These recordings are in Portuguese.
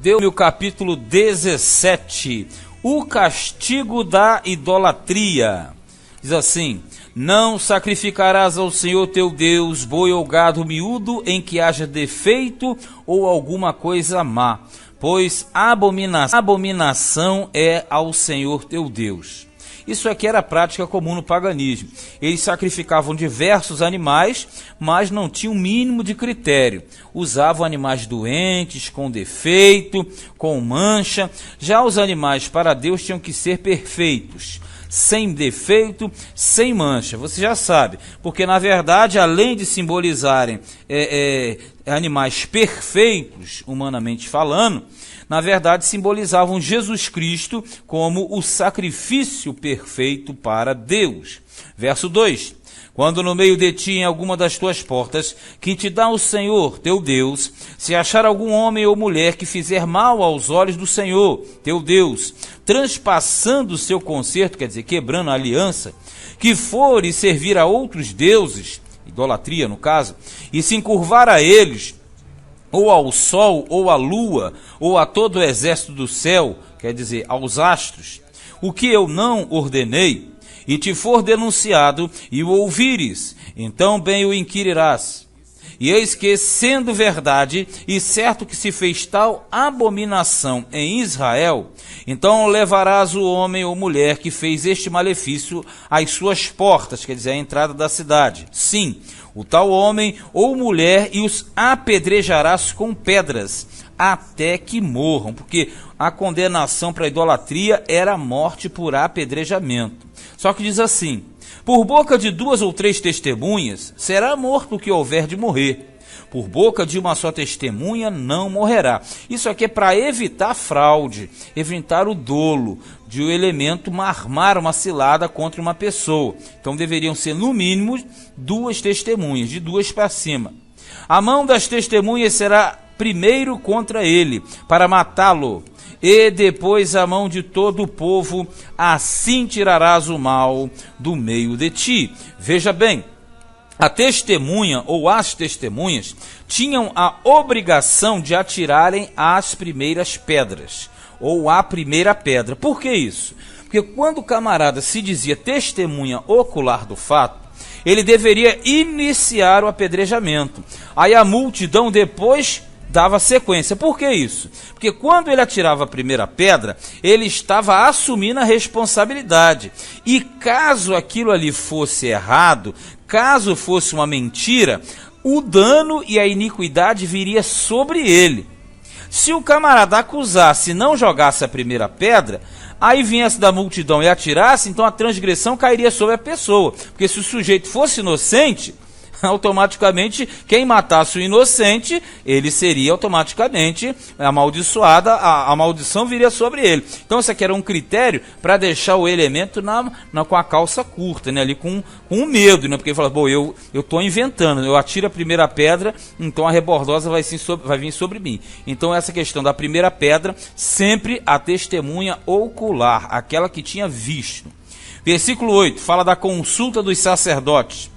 Deu-lhe o capítulo 17, o castigo da idolatria. Diz assim: não sacrificarás ao Senhor teu Deus boi ou gado miúdo em que haja defeito ou alguma coisa má, pois abominação é ao Senhor teu Deus. Isso aqui era prática comum no paganismo. Eles sacrificavam diversos animais, mas não tinham o mínimo de critério. Usavam animais doentes, com defeito, com mancha. Já os animais para Deus tinham que ser perfeitos, sem defeito, sem mancha. Você já sabe, porque na verdade, além de simbolizarem animais perfeitos, humanamente falando, na verdade simbolizavam Jesus Cristo como o sacrifício perfeito para Deus. Verso 2: quando no meio de ti, em alguma das tuas portas, que te dá o Senhor teu Deus, se achar algum homem ou mulher que fizer mal aos olhos do Senhor teu Deus, transpassando o seu concerto, quer dizer, quebrando a aliança, que for e servir a outros deuses, idolatria no caso, e se encurvar a eles, ou ao sol, ou à lua, ou a todo o exército do céu, quer dizer, aos astros, o que eu não ordenei, e te for denunciado, e o ouvires, então bem o inquirirás. E eis que, sendo verdade, e certo que se fez tal abominação em Israel, então levarás o homem ou mulher que fez este malefício às suas portas, quer dizer, à entrada da cidade. Sim, o tal homem ou mulher, e os apedrejarás com pedras, até que morram, porque a condenação para a idolatria era a morte por apedrejamento. Só que diz assim: por boca de 2 ou 3 testemunhas será morto o que houver de morrer. Por boca de uma só testemunha não morrerá. Isso aqui é para evitar fraude, evitar o dolo de o elemento armar uma cilada contra uma pessoa. Então deveriam ser no mínimo 2 testemunhas, de 2 para cima. A mão das testemunhas será primeiro contra ele, para matá-lo, e depois a mão de todo o povo, assim tirarás o mal do meio de ti. Veja bem, a testemunha ou as testemunhas tinham a obrigação de atirarem as primeiras pedras, ou a primeira pedra. Por que isso? Porque quando o camarada se dizia testemunha ocular do fato, ele deveria iniciar o apedrejamento. Aí a multidão depois dava sequência. Por que isso? Porque quando ele atirava a primeira pedra, ele estava assumindo a responsabilidade. E caso aquilo ali fosse errado, caso fosse uma mentira, o dano e a iniquidade viria sobre ele. Se o camarada acusasse e não jogasse a primeira pedra, aí viesse da multidão e atirasse, então a transgressão cairia sobre a pessoa. Porque se o sujeito fosse inocente, automaticamente quem matasse o inocente, ele seria automaticamente amaldiçoada, a maldição viria sobre ele. Então isso aqui era um critério para deixar o elemento com a calça curta, né? Ali com medo, né? Porque ele fala, bom, eu estou inventando, eu atiro a primeira pedra, então a rebordosa vai vir sobre mim. Então essa questão da primeira pedra, sempre a testemunha ocular, aquela que tinha visto. Versículo 8, fala da consulta dos sacerdotes.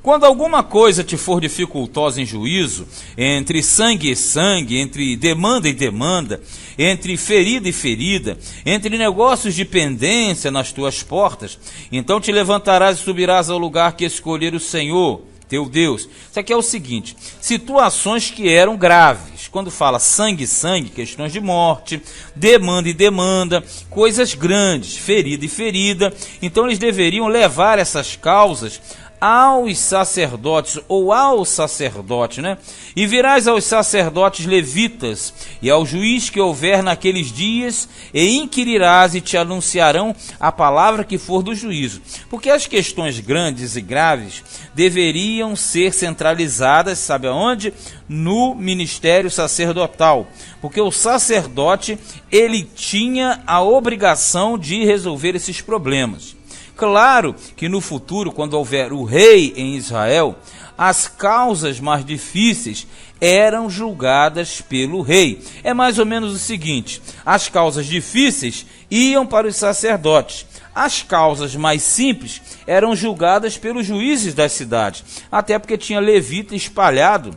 Quando alguma coisa te for dificultosa em juízo, entre sangue e sangue, entre demanda e demanda, entre ferida e ferida, entre negócios de pendência nas tuas portas, então te levantarás e subirás ao lugar que escolher o Senhor, teu Deus. Isso aqui é o seguinte: situações que eram graves. Quando fala sangue e sangue, questões de morte, demanda e demanda, coisas grandes, ferida e ferida. Então eles deveriam levar essas causas aos sacerdotes, ou ao sacerdote, né? E virás aos sacerdotes levitas, e ao juiz que houver naqueles dias, e inquirirás, e te anunciarão a palavra que for do juízo. Porque as questões grandes e graves deveriam ser centralizadas, sabe aonde? No ministério sacerdotal. Porque o sacerdote, ele tinha a obrigação de resolver esses problemas. Claro que no futuro, quando houver o rei em Israel, as causas mais difíceis eram julgadas pelo rei. É mais ou menos o seguinte: as causas difíceis iam para os sacerdotes, as causas mais simples eram julgadas pelos juízes das cidades, até porque tinha levita espalhado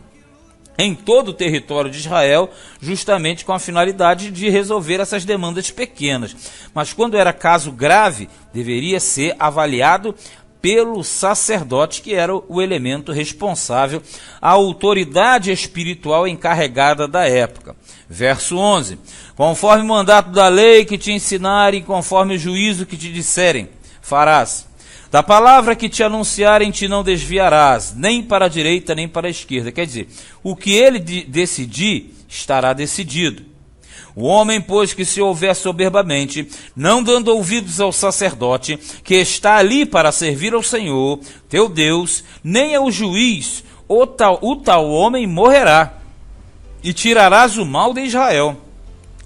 em todo o território de Israel, justamente com a finalidade de resolver essas demandas pequenas. Mas quando era caso grave, deveria ser avaliado pelo sacerdote, que era o elemento responsável, a autoridade espiritual encarregada da época. Verso 11: conforme o mandato da lei que te ensinarem, conforme o juízo que te disserem, farás. Da palavra que te anunciarem te não desviarás, nem para a direita, nem para a esquerda. Quer dizer, o que ele decidir, estará decidido. O homem, pois, que se houver soberbamente, não dando ouvidos ao sacerdote, que está ali para servir ao Senhor, teu Deus, nem ao juiz, o tal homem morrerá, e tirarás o mal de Israel,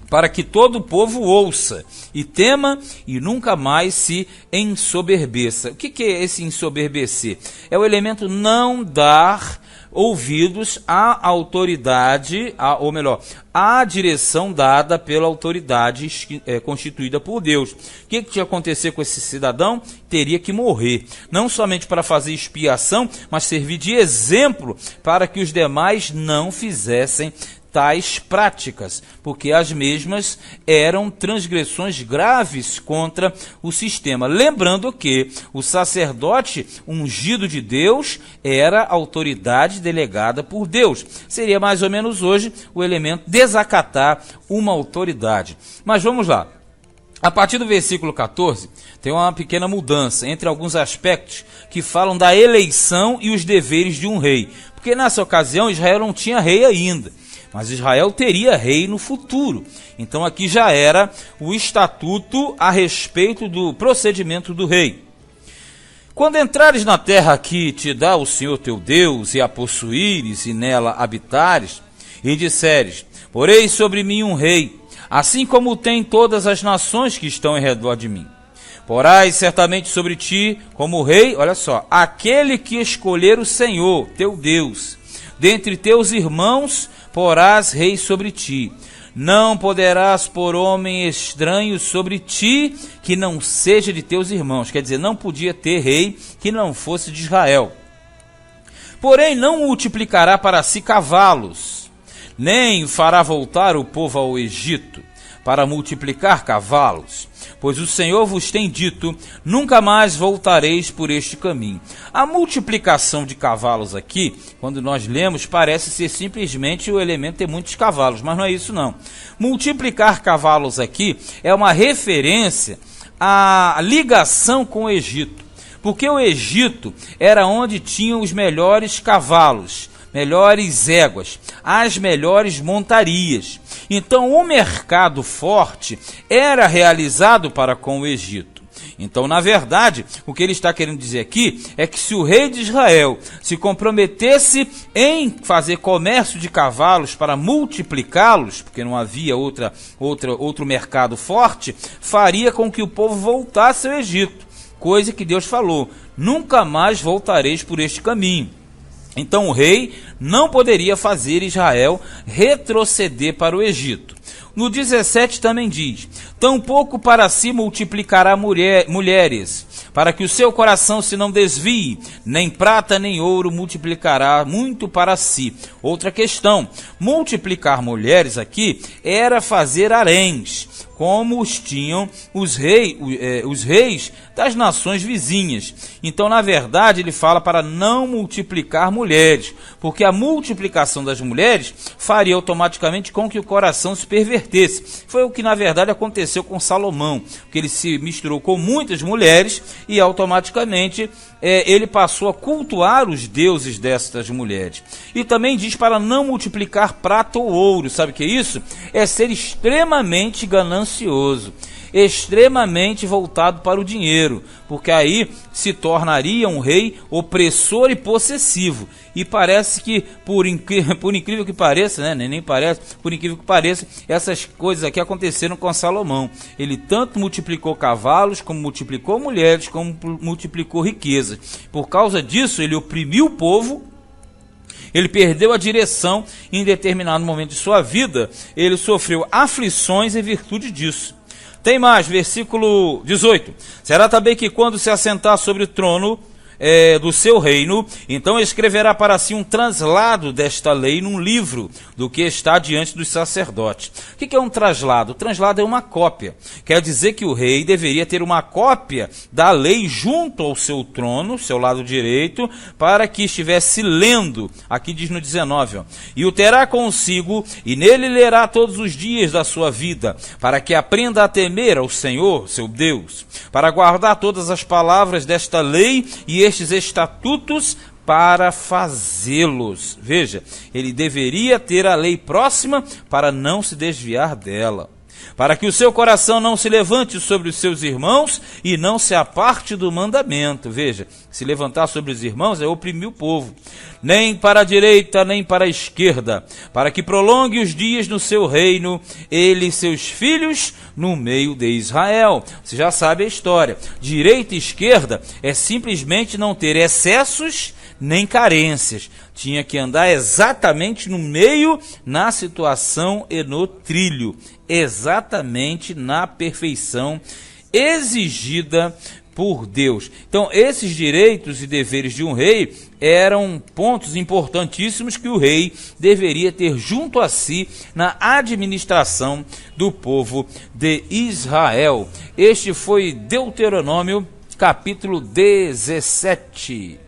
para que todo o povo ouça e tema e nunca mais se ensoberbeça. O que é esse ensoberbecer? É o elemento não dar ouvidos à autoridade, ou melhor, à direção dada pela autoridade constituída por Deus. O que ia acontecer com esse cidadão? Teria que morrer, não somente para fazer expiação, mas servir de exemplo para que os demais não fizessem tais práticas, porque as mesmas eram transgressões graves contra o sistema. Lembrando que o sacerdote ungido de Deus era a autoridade delegada por Deus. Seria mais ou menos hoje o elemento desacatar uma autoridade. Mas vamos lá. A partir do versículo 14, tem uma pequena mudança entre alguns aspectos que falam da eleição e os deveres de um rei. Porque nessa ocasião Israel não tinha rei ainda, mas Israel teria rei no futuro. Então aqui já era o estatuto a respeito do procedimento do rei. Quando entrares na terra que te dá o Senhor teu Deus, e a possuíres, e nela habitares, e disseres, porei sobre mim um rei, assim como tem todas as nações que estão em redor de mim. Porás certamente sobre ti como rei, olha só, aquele que escolher o Senhor, teu Deus. Dentre teus irmãos porás rei sobre ti. Não poderás pôr homem estranho sobre ti que não seja de teus irmãos. Quer dizer, não podia ter rei que não fosse de Israel. Porém, não multiplicará para si cavalos, nem fará voltar o povo ao Egito para multiplicar cavalos. Pois o Senhor vos tem dito, nunca mais voltareis por este caminho. A multiplicação de cavalos aqui, quando nós lemos, parece ser simplesmente o elemento ter muitos cavalos, mas não é isso não. Multiplicar cavalos aqui é uma referência à ligação com o Egito, porque o Egito era onde tinham os melhores cavalos, melhores éguas, as melhores montarias. Então o mercado forte era realizado para com o Egito. Então, na verdade, o que ele está querendo dizer aqui é que se o rei de Israel se comprometesse em fazer comércio de cavalos para multiplicá-los, porque não havia outro mercado forte, faria com que o povo voltasse ao Egito, coisa que Deus falou, nunca mais voltareis por este caminho. Então o rei não poderia fazer Israel retroceder para o Egito. No 17 também diz, tampouco para si multiplicará mulheres, para que o seu coração se não desvie, nem prata nem ouro multiplicará muito para si. Outra questão, multiplicar mulheres aqui era fazer haréns, como os tinham os reis das nações vizinhas. Então, na verdade, ele fala para não multiplicar mulheres, porque a multiplicação das mulheres faria automaticamente com que o coração se pervertesse. Foi o que, na verdade, aconteceu com Salomão, que ele se misturou com muitas mulheres e automaticamente ele passou a cultuar os deuses destas mulheres. E também diz para não multiplicar prata ou ouro. Sabe o que é isso? É ser extremamente ganancioso, extremamente voltado para o dinheiro, porque aí se tornaria um rei opressor e possessivo. E parece que, por incrível que pareça, né, nem parece, por incrível que pareça, essas coisas aqui aconteceram com Salomão. Ele tanto multiplicou cavalos, como multiplicou mulheres, como multiplicou riquezas. Por causa disso, ele oprimiu o povo. Ele perdeu a direção e em determinado momento de sua vida, ele sofreu aflições em virtude disso. Tem mais, versículo 18. Será também que quando se assentar sobre o trono, do seu reino, então escreverá para si um translado desta lei num livro, do que está diante dos sacerdotes. O que é um translado? O translado é uma cópia. Quer dizer que o rei deveria ter uma cópia da lei junto ao seu trono, seu lado direito, para que estivesse lendo. Aqui diz no 19, e o terá consigo, e nele lerá todos os dias da sua vida, para que aprenda a temer ao Senhor, seu Deus, para guardar todas as palavras desta lei e estes estatutos, para fazê-los. Veja, ele deveria ter a lei próxima para não se desviar dela, para que o seu coração não se levante sobre os seus irmãos e não se aparte do mandamento. Veja, se levantar sobre os irmãos é oprimir o povo. Nem para a direita, nem para a esquerda, para que prolongue os dias no seu reino, ele e seus filhos no meio de Israel. Você já sabe a história. Direita e esquerda é simplesmente não ter excessos nem carências. Tinha que andar exatamente no meio, na situação e no trilho, exatamente na perfeição exigida por Deus. Então, esses direitos e deveres de um rei eram pontos importantíssimos que o rei deveria ter junto a si na administração do povo de Israel. Este foi Deuteronômio, capítulo 17.